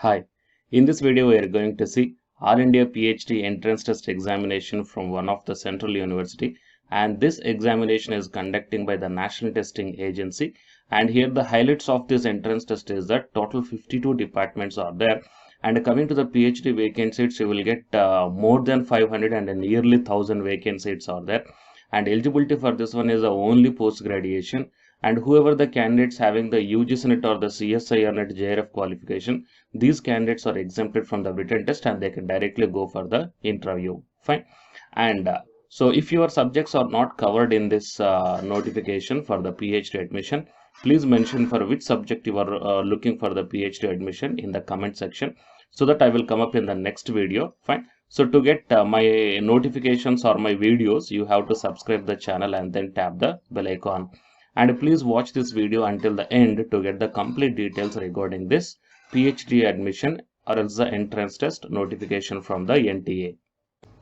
Hi, in this video we are going to see All India PhD entrance test examination from one of the central university, and this examination is conducting by the National Testing Agency. And here the highlights of this entrance test is that total 52 departments are there, and coming to the PhD vacant seats you will get more than 500 and nearly 1000 vacant seats are there, and eligibility for this one is only post graduation, and whoever the candidates having the UGC NET or the CSIR NET JRF qualification, these candidates are exempted from the written test and they can directly go for the interview. Fine. And so if your subjects are not covered in this notification for the PhD admission, please mention for which subject you are looking for the PhD admission in the comment section, so that I will come up in the next video. Fine. So to get my notifications or my videos, you have to subscribe the channel and then tap the bell icon. And please watch this video until the end to get the complete details regarding this PhD admission or else the entrance test notification from the NTA.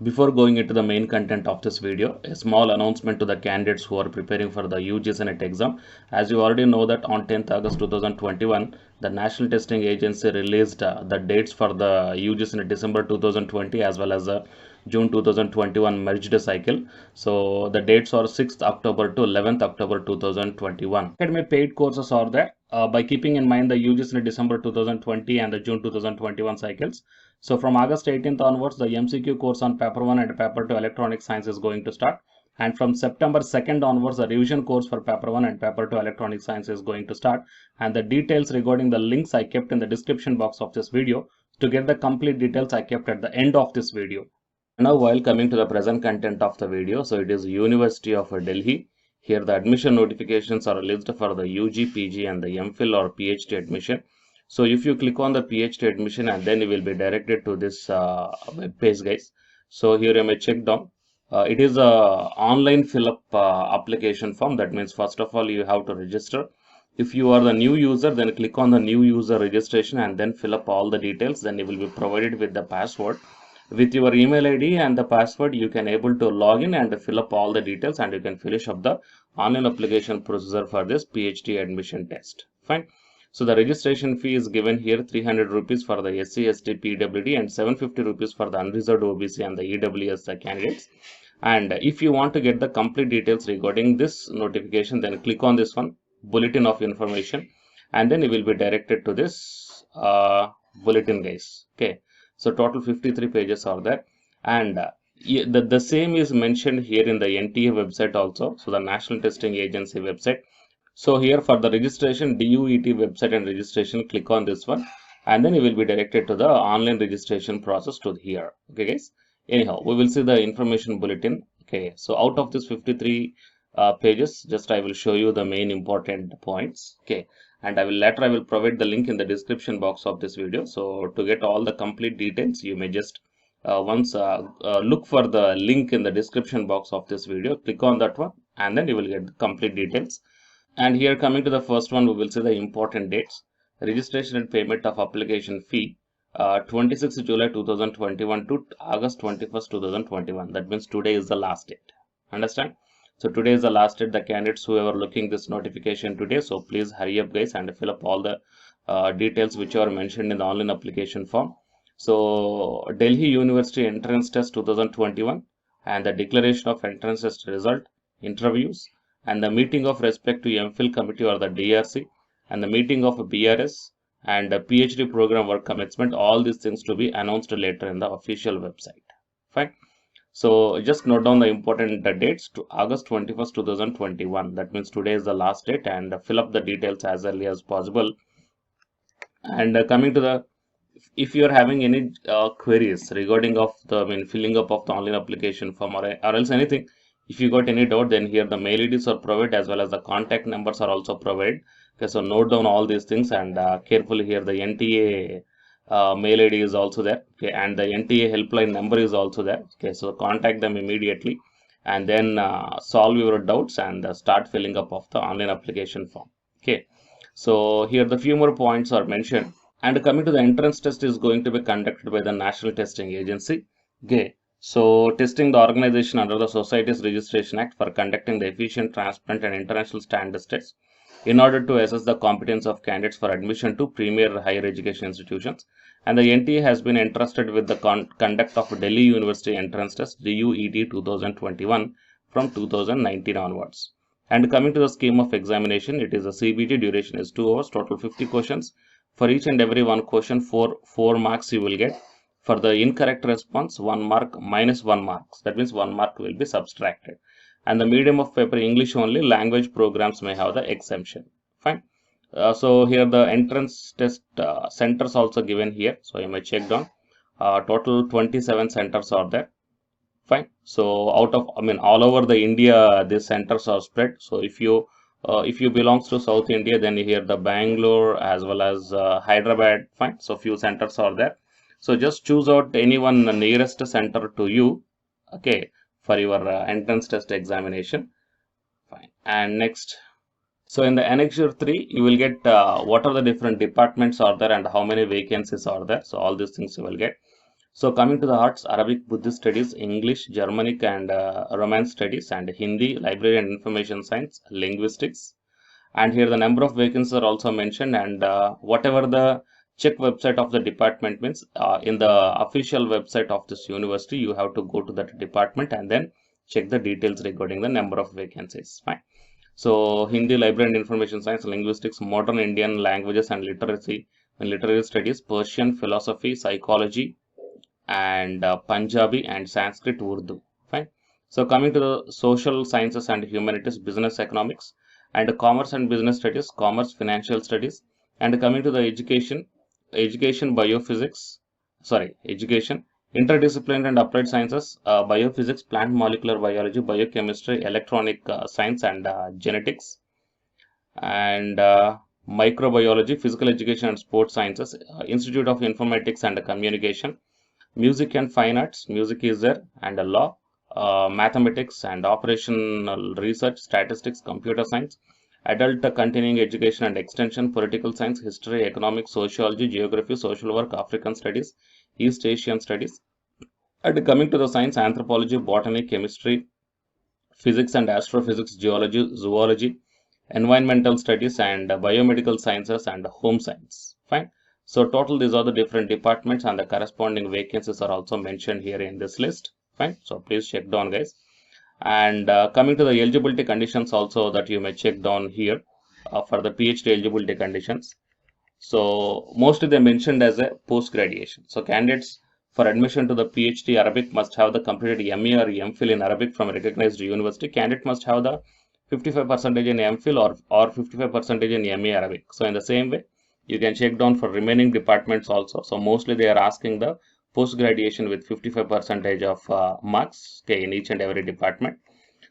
Before going into the main content of this video, a small announcement to the candidates who are preparing for the UGC NET exam. As you already know that on 10th August 2021, the National Testing Agency released the dates for the UGC NET December 2020 as well as the June 2021 merged cycle. So the dates are 6th October to 11th October 2021. Academy paid courses are there by keeping in mind the UGC NET December 2020 and the June 2021 cycles. So from August 18th onwards, the MCQ course on paper 1 and paper 2 electronic science is going to start. And from September 2nd onwards, the revision course for paper 1 and paper 2 electronic science is going to start. And the details regarding the links I kept in the description box of this video. To get the complete details I kept at the end of this video. Now while coming to the present content of the video, so it is University of Delhi. Here the admission notifications are released for the UG, PG and the MPhil or PhD admission. So if you click on the PhD admission and then you will be directed to this web page, guys. So here you may check down. It is a online fill up application form. That means first of all you have to register. If you are the new user, then click on the new user registration and then fill up all the details. Then you will be provided with the password. With your email ID and the password, you can able to log in and fill up all the details and you can finish up the online application procedure for this PhD admission test. Fine. So the registration fee is given here 300 rupees for the SC, ST, PWD and 750 rupees for the unreserved OBC and the EWS candidates. And if you want to get the complete details regarding this notification, then click on this one, bulletin of information, and then you will be directed to this bulletin, guys. Okay. So total 53 pages are there, and the same is mentioned here in the NTA website also. So the National Testing Agency website. So here for the registration, DUET website and registration, click on this one and then you will be directed to the online registration process to here. Okay guys, anyhow we will see the information bulletin. Okay, so out of this 53 pages, just I will show you the main important points. Okay, and I will provide the link in the description box of this video. So to get all the complete details, you may just once look for the link in the description box of this video, click on that one and then you will get the complete details. And here coming to the first one, we will see the important dates. Registration and payment of application fee 26 July 2021 to August 21st 2021. That means today is the last date. Understand? So today is the last date. The candidates who are looking this notification today, so please hurry up guys and fill up all the details which are mentioned in the online application form. So Delhi University entrance test 2021 and the declaration of entrance test result, interviews, and the meeting of respect to MPhil committee or the DRC, and the meeting of BRS and the PhD program work commencement, all these things to be announced later in the official website. Fine. So just note down the important dates to August 21st 2021. That means today is the last date, and fill up the details as early as possible. And coming to the, if you are having any queries regarding of the filling up of the online application form or else anything, if you got any doubt, then here the mail IDs are provided as well as the contact numbers are also provided. Okay, so note down all these things and carefully here the NTA mail ID is also there. Okay, and the NTA helpline number is also there. Okay, so contact them immediately and then solve your doubts and start filling up of the online application form. Okay, so here the few more points are mentioned. And coming to the entrance test is going to be conducted by the National Testing Agency. Okay. So, testing the organization under the Societies Registration Act for conducting the efficient, transparent and international standards tests. in order to assess the competence of candidates for admission to premier higher education institutions. And the NTA has been entrusted with the conduct of Delhi University Entrance Test DUET 2021 from 2019 onwards. And coming to the scheme of examination, it is a CBT, duration is 2 hours, total 50 questions. For each and every one question, 4 marks you will get. For the incorrect response, 1 mark minus 1 marks. That means 1 mark will be subtracted. And the medium of paper English only, language programs may have the exemption. Fine. So here the entrance test centers also given here. So you may check down. Total 27 centers are there. Fine. So out of, all over the India, these centers are spread. So if you belongs to South India, then here the Bangalore as well as Hyderabad. Fine. So few centers are there. So just choose out any one nearest center to you. Okay, for your entrance test examination. Fine. And next. So in the Annexure 3, you will get what are the different departments are there and how many vacancies are there. So all these things you will get. So coming to the arts, Arabic, Buddhist studies, English, Germanic and Romance studies, and Hindi, library and information science, linguistics. And here the number of vacancies are also mentioned, and whatever the check website of the department means, in the official website of this university, you have to go to that department and then check the details regarding the number of vacancies. Fine. So Hindi, library and information science, linguistics, modern Indian languages and literacy, and literary studies, Persian, philosophy, psychology, and Punjabi and Sanskrit, Urdu. Fine. So coming to the social sciences and humanities, business economics, and commerce and business studies, commerce, financial studies. And coming to the education, biophysics, education, interdisciplinary and applied sciences, biophysics, plant molecular biology, biochemistry, electronic science and genetics, and microbiology, physical education and sports sciences, Institute of Informatics and Communication, music and fine arts, music is there, and law, mathematics and operational research, statistics, computer science, adult continuing education and extension, political science, history, economics, sociology, geography, social work, African studies, East Asian studies. And coming to the science, anthropology, botany, chemistry, physics and astrophysics, geology, zoology, environmental studies, and biomedical sciences and home science. Fine. So total, these are the different departments, and the corresponding vacancies are also mentioned here in this list. Fine. So please check down, guys. And coming to the eligibility conditions also, that you may check down here for the PhD eligibility conditions. So mostly they mentioned as a post graduation. So candidates for admission to the PhD Arabic must have the completed MA or MPhil in Arabic from a recognized university. Candidate must have the 55% in MPhil or 55% in MA Arabic. So in the same way, you can check down for remaining departments also. So mostly they are asking the post graduation with 55% of marks, okay, in each and every department.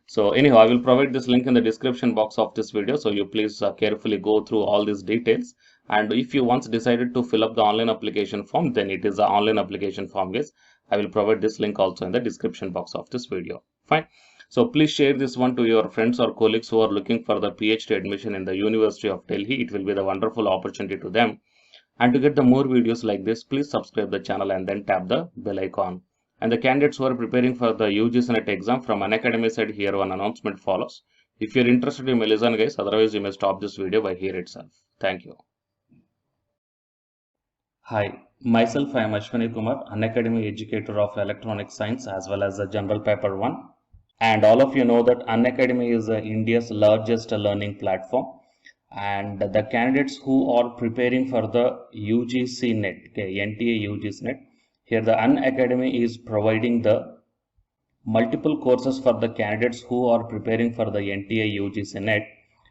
So anyhow, I will provide this link in the description box of this video, so you please carefully go through all these details. And if you once decided to fill up the online application form, then it is the online application form, guys. I will provide this link also in the description box of this video. Fine. So please share this one to your friends or colleagues who are looking for the PhD admission in the University of Delhi. It will be the wonderful opportunity to them. And to get the more videos like this, please subscribe the channel and then tap the bell icon. And the candidates who are preparing for the UGC NET exam from Unacademy side, here one announcement follows. If you are interested, you may listen, guys. Otherwise, you may stop this video by here itself. Thank you. Hi, myself I am Ashwani Kumar, Unacademy educator of electronic science as well as the general paper 1. And all of you know that Unacademy is India's largest learning platform. And the candidates who are preparing for the UGC NET, okay, NTA UGC NET, here the Unacademy is providing the multiple courses for the candidates who are preparing for the NTA UGC NET.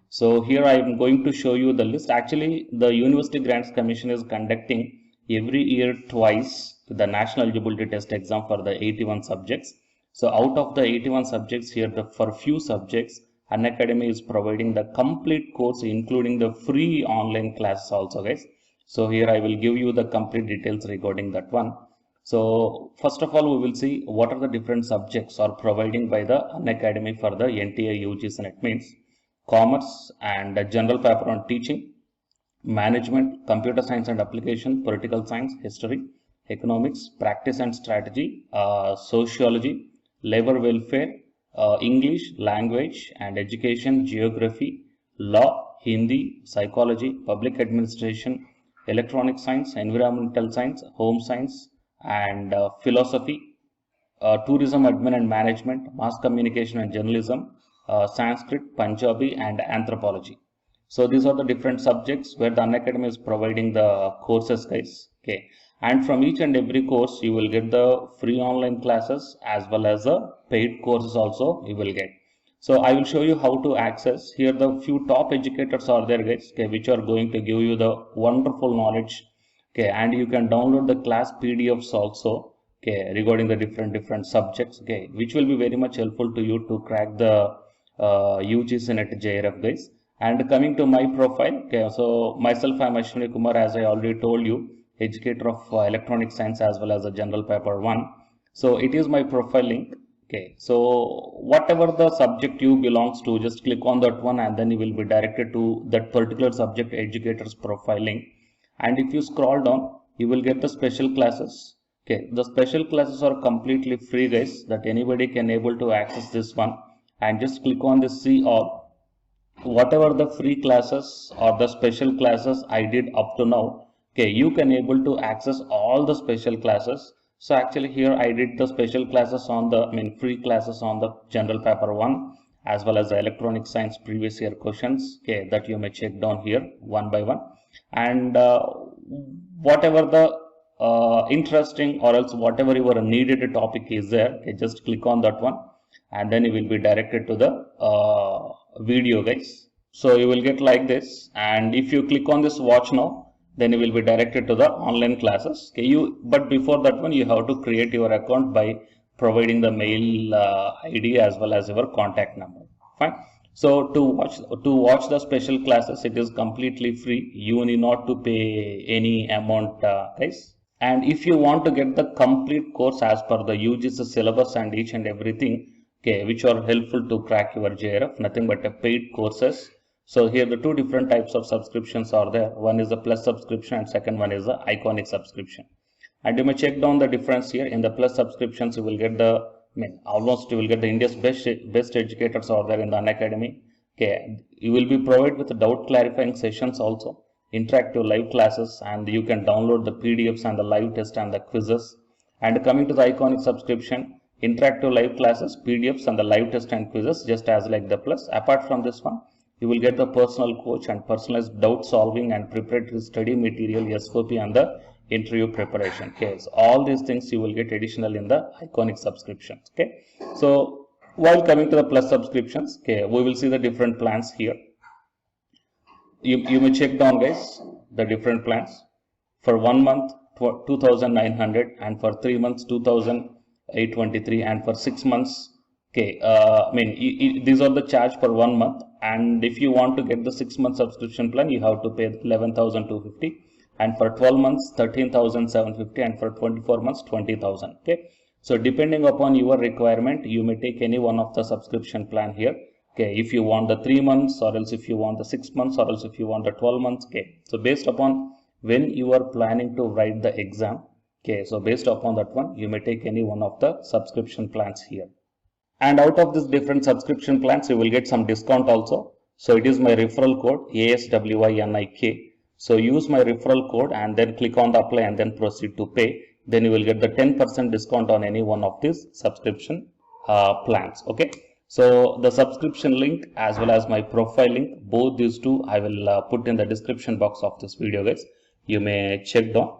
So here I am going to show you the list. Actually, the University Grants Commission is conducting every year twice the National Eligibility Test exam for the 81 subjects. So out of the 81 subjects here, for few subjects, Unacademy is providing the complete course, including the free online classes also, guys. So here I will give you the complete details regarding that one. So first of all, we will see what are the different subjects are providing by the Unacademy for the NTA UGC NET, means commerce and general paper on teaching, management, computer science and application, political science, history, economics, practice and strategy, sociology, labor welfare, English, language and education, geography, law, Hindi, psychology, public administration, electronic science, environmental science, home science, and philosophy, tourism admin and management, mass communication and journalism, Sanskrit, Punjabi, and anthropology. So these are the different subjects where the Unacademy is providing the courses, guys. Okay, and from each and every course you will get the free online classes as well as the paid courses also you will get. So I will show you how to access. Here the few top educators are there, guys, okay, which are going to give you the wonderful knowledge. Okay, and you can download the class PDFs also, okay, regarding the different subjects, okay, which will be very much helpful to you to crack the UGC NET JRF, guys. And coming to my profile, okay, so myself, I'm Ashwini Kumar, as I already told you, educator of electronic science as well as a general paper 1. So it is my profile link. Okay, so whatever the subject you belongs to, just click on that one and then you will be directed to that particular subject educator's profile link. And if you scroll down, you will get the special classes. Okay, the special classes are completely free, guys, that anybody can able to access this one. And just click on the see all. Whatever the free classes or the special classes I did up to now, okay, you can able to access all the special classes. So actually here I did the special classes on the, free classes on the general paper 1 as well as the electronic science previous year questions, okay, that you may check down here one by one. And whatever the interesting or else whatever your needed topic is there, okay, just click on that one and then you will be directed to the video, guys. So you will get like this, and if you click on this watch now, then you will be directed to the online classes. Okay, but before that one you have to create your account by providing the mail ID as well as your contact number. Fine. So to watch the special classes, it is completely free. You need not to pay any amount, guys. And if you want to get the complete course as per the UGC syllabus and each and everything, okay, which are helpful to crack your JRF, nothing but a paid courses. So here the two different types of subscriptions are there. One is the plus subscription and second one is the iconic subscription. And you may check down the difference here. In the plus subscriptions, you will get the, almost you will get the India's best educators are there in the Unacademy. Okay, you will be provided with the doubt clarifying sessions also, interactive live classes, and you can download the PDFs and the live test and the quizzes. And coming to the iconic subscription, interactive live classes, PDFs and the live test and quizzes, just as like the plus. Apart from this one, you will get the personal coach and personalized doubt solving and preparatory study material, SOP, and the interview preparation. Okay, so all these things you will get additional in the iconic subscriptions. Okay, so while coming to the plus subscriptions, okay, we will see the different plans here. You may check down, guys, the different plans. For 1 month 2,900, and for 3 months 2,823, and for 6 months, okay, these are the charge for 1 month. And if you want to get the 6-month subscription plan, you have to pay 11,250, and for 12 months 13,750, and for 24 months 20,000. Okay, so depending upon your requirement, you may take any one of the subscription plan here. Okay, if you want the 3 months, or else if you want the 6 months, or else if you want the 12 months. Okay, so based upon when you are planning to write the exam, okay, so based upon that one, you may take any one of the subscription plans here. And out of these different subscription plans, you will get some discount also. So it is my referral code ASWINIK. So use my referral code and then click on the apply and then proceed to pay. Then you will get the 10% discount on any one of these subscription plans. Okay. So the subscription link as well as my profile link, both these two I will put in the description box of this video, guys. You may check down.